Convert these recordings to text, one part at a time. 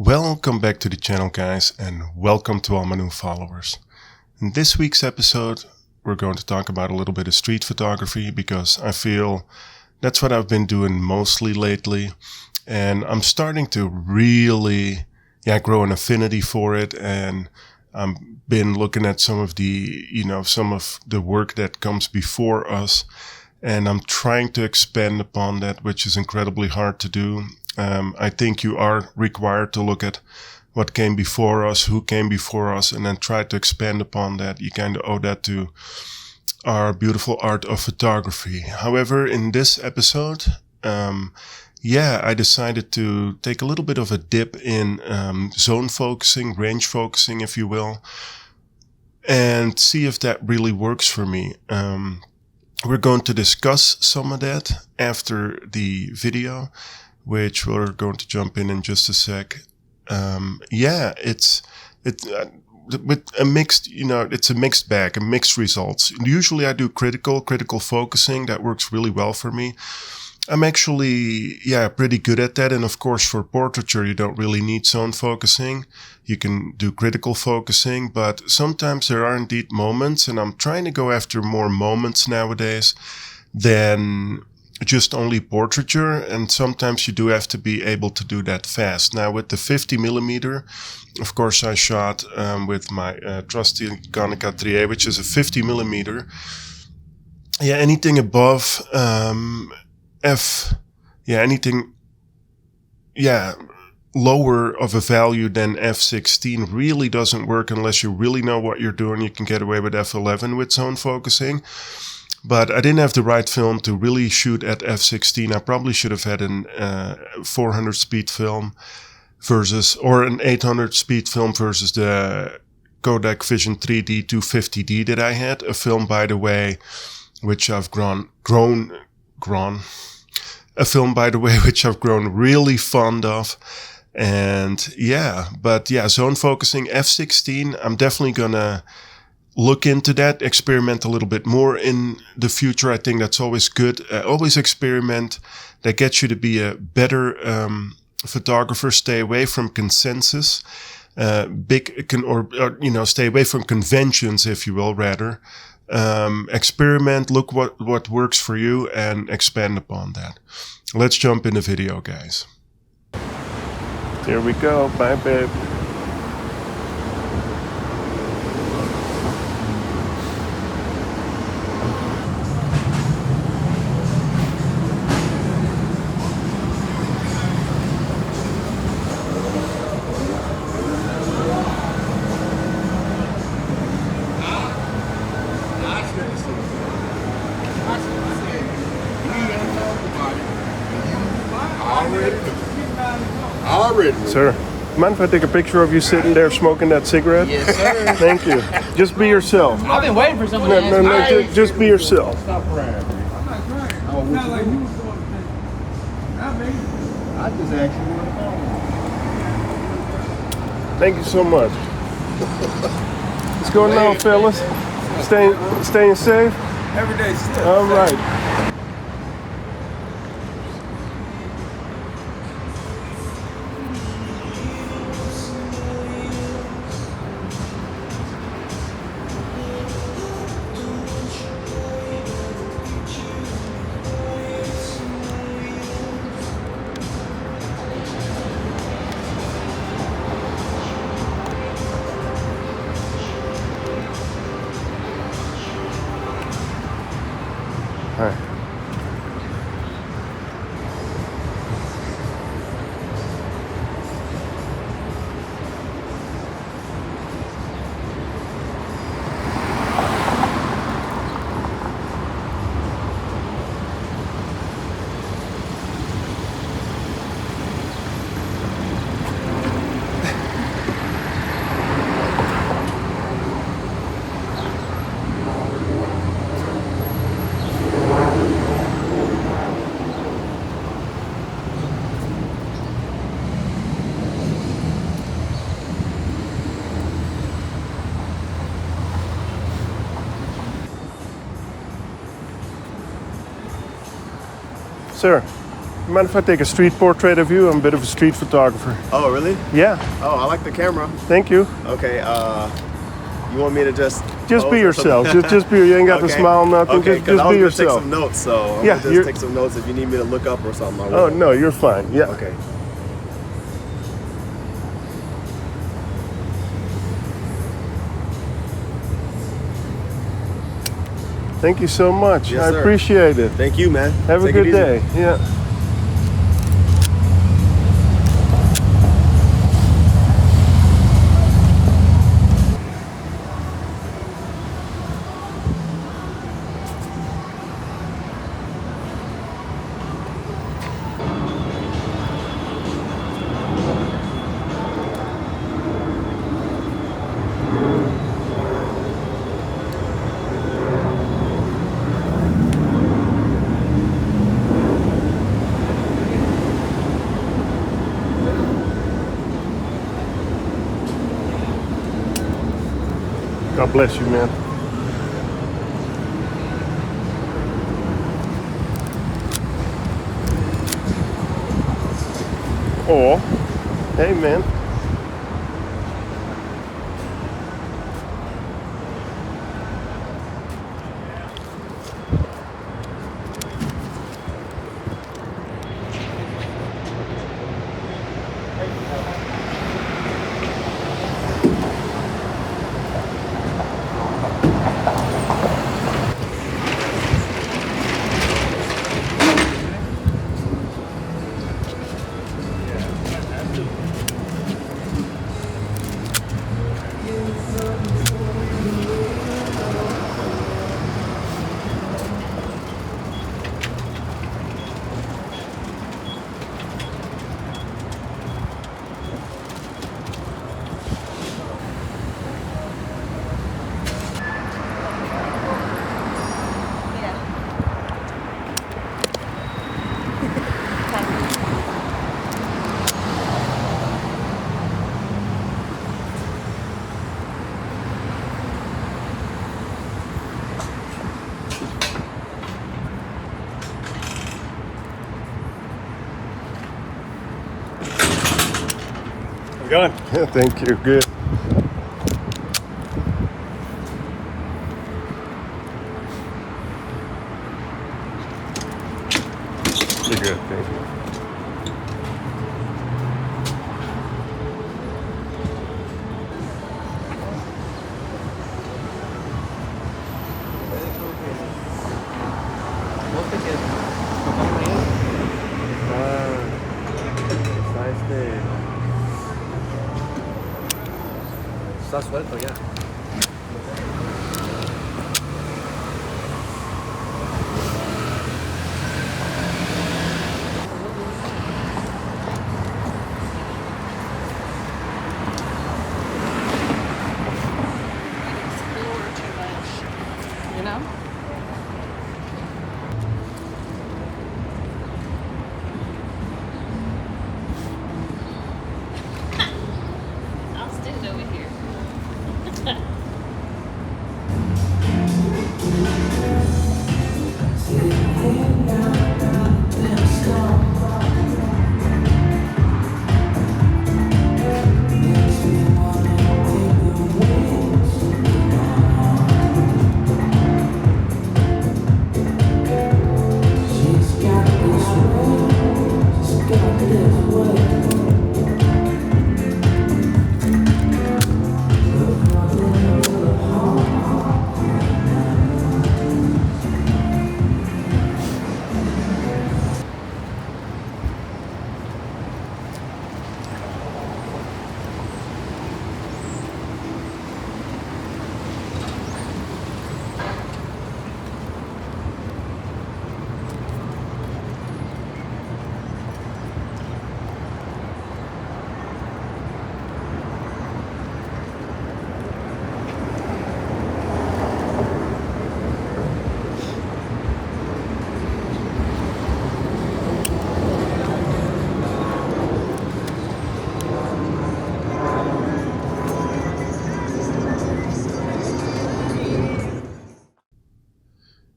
Welcome back to the channel, guys, and welcome to all my new followers. In this week's episode, we're going to talk about a little bit of street photography because I feel that's what I've been doing mostly lately, and I'm starting to really grow an affinity for it. And I've been looking at some of the work that comes before us, and I'm trying to expand upon that, which is incredibly hard to do. I think you are required to look at what came before us, who came before us, and then try to expand upon that. You kind of owe that to our beautiful art of photography. However, in this episode, I decided to take a little bit of a dip in zone focusing, range focusing, if you will, and see if that really works for me. We're going to discuss some of that after the video, which we're going to jump in just a sec. It's with a mixed, it's a mixed bag, mixed results. Usually I do critical focusing. That works really well for me. I'm actually, pretty good at that. And of course, for portraiture, you don't really need zone focusing. You can do critical focusing, but sometimes there are indeed moments, and I'm trying to go after more moments nowadays than just only portraiture, and sometimes you do have to be able to do that fast. Now with the 50mm, of course I shot with my trusty Konica IIIA, which is a 50mm. Anything above lower of a value than f16 really doesn't work unless you really know what you're doing. You can get away with f11 with zone focusing. But I didn't have the right film to really shoot at f16. I probably should have had an 400 speed film or an 800 speed film versus the Kodak Vision3 250D that I had. A film, by the way, which I've grown really fond of. And zone focusing f16, I'm definitely gonna look into that, experiment a little bit more in the future. I think that's always good. Always experiment. That gets you to be a better photographer. Stay away from consensus, stay away from conventions, if you will, rather. Experiment, look what works for you, and expand upon that. Let's jump in the video, guys. Here we go. Bye, babe. Sir, mind if I take a picture of you sitting there smoking that cigarette? Yes, sir. Thank you. Just be yourself. I've been waiting for someone to ask me. Just be yourself. Stop crying. I'm not crying. Oh, not like you was doing the thing. Not me. I just asked you where to go. Thank you so much. What's going on, fellas? Staying safe? Every day still. All right. Hi. Sir, Mind if I take a street portrait of you? I'm a bit of a street photographer. Oh, really? Yeah. Oh, I like the camera. Thank you. Okay, you want me to just Just pose be or yourself. something? just be. You ain't got to Okay. smile, nothing. Okay, just because I be was gonna take yourself. some notes, so I'm Yeah, gonna just take some notes. If you need me to look up or something, I will. Oh no, you're fine. Yeah. Okay. Thank you so much. Yes, I sir. appreciate it. Thank you, man. Have a Take it good easy. day. Yeah. God bless you, man. Oh, hey, man. Going. Yeah, thank you. Good. You're good. Thank you. Está suelto ya. You know? I'll stand over here.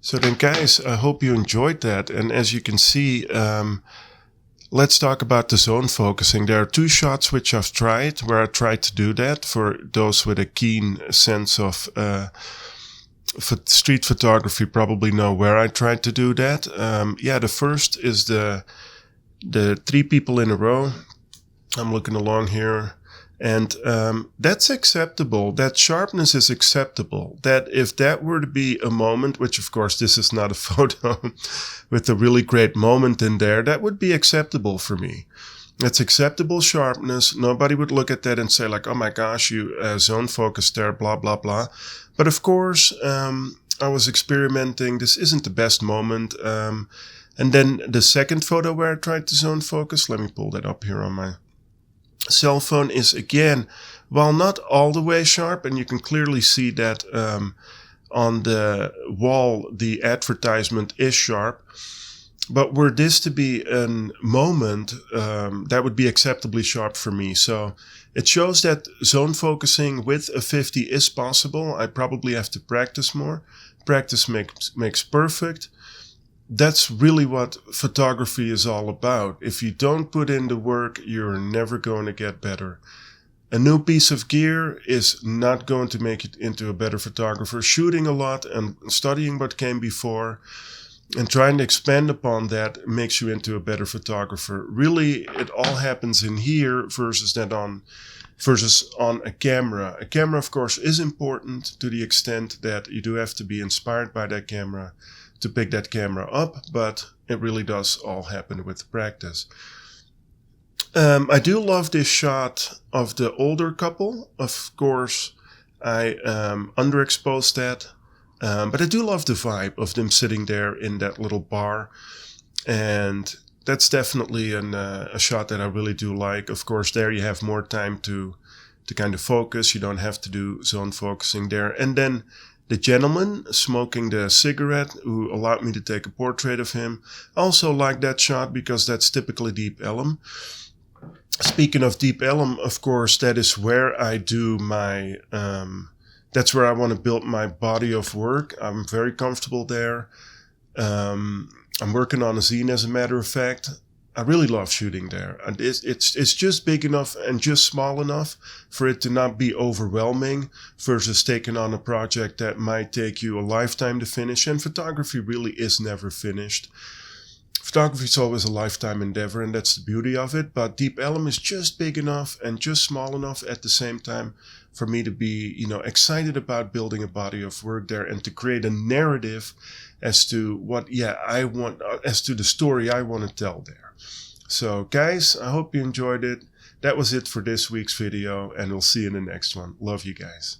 So then, guys, I hope you enjoyed that. And as you can see, let's talk about the zone focusing. There are two shots which I've tried, where I tried to do that. For those with a keen sense of street photography probably know where I tried to do that. The first is the three people in a row. I'm looking along here. And that's acceptable. That sharpness is acceptable. That if that were to be a moment, which of course this is not a photo with a really great moment in there, that would be acceptable for me. It's acceptable sharpness. Nobody would look at that and say like, oh my gosh, you zone focused there, blah, blah, blah. But of course, I was experimenting. This isn't the best moment. And then the second photo where I tried to zone focus, let me pull that up here on my cell phone, is again, while not all the way sharp, and you can clearly see that on the wall the advertisement is sharp, but were this to be a moment, that would be acceptably sharp for me. So it shows that zone focusing with a 50 is possible. I probably have to practice more. Practice makes perfect. That's really what photography is all about. If you don't put in the work, you're never going to get better. A new piece of gear is not going to make it into a better photographer. Shooting a lot and studying what came before and trying to expand upon that makes you into a better photographer. Really, it all happens in here versus on a camera. A camera, of course, is important to the extent that you do have to be inspired by that camera to pick that camera up, but it really does all happen with practice. I do love this shot of the older couple. Of course, I underexposed that, but I do love the vibe of them sitting there in that little bar, and that's definitely a shot that I really do like. Of course, there you have more time to kind of focus. You don't have to do zone focusing there. And then the gentleman smoking the cigarette who allowed me to take a portrait of him. I also like that shot because that's typically Deep Ellum. Speaking of Deep Ellum, of course, that is where I do my, that's where I want to build my body of work. I'm very comfortable there. I'm working on a zine, as a matter of fact. I really love shooting there. And it's just big enough and just small enough for it to not be overwhelming versus taking on a project that might take you a lifetime to finish. And photography really is never finished. Photography is always a lifetime endeavor, and that's the beauty of it. But Deep Ellum is just big enough and just small enough at the same time for me to be, excited about building a body of work there and to create a narrative as to what, I want, as to the story I want to tell there. So guys, I hope you enjoyed it. That was it for this week's video, and we'll see you in the next one. Love you guys.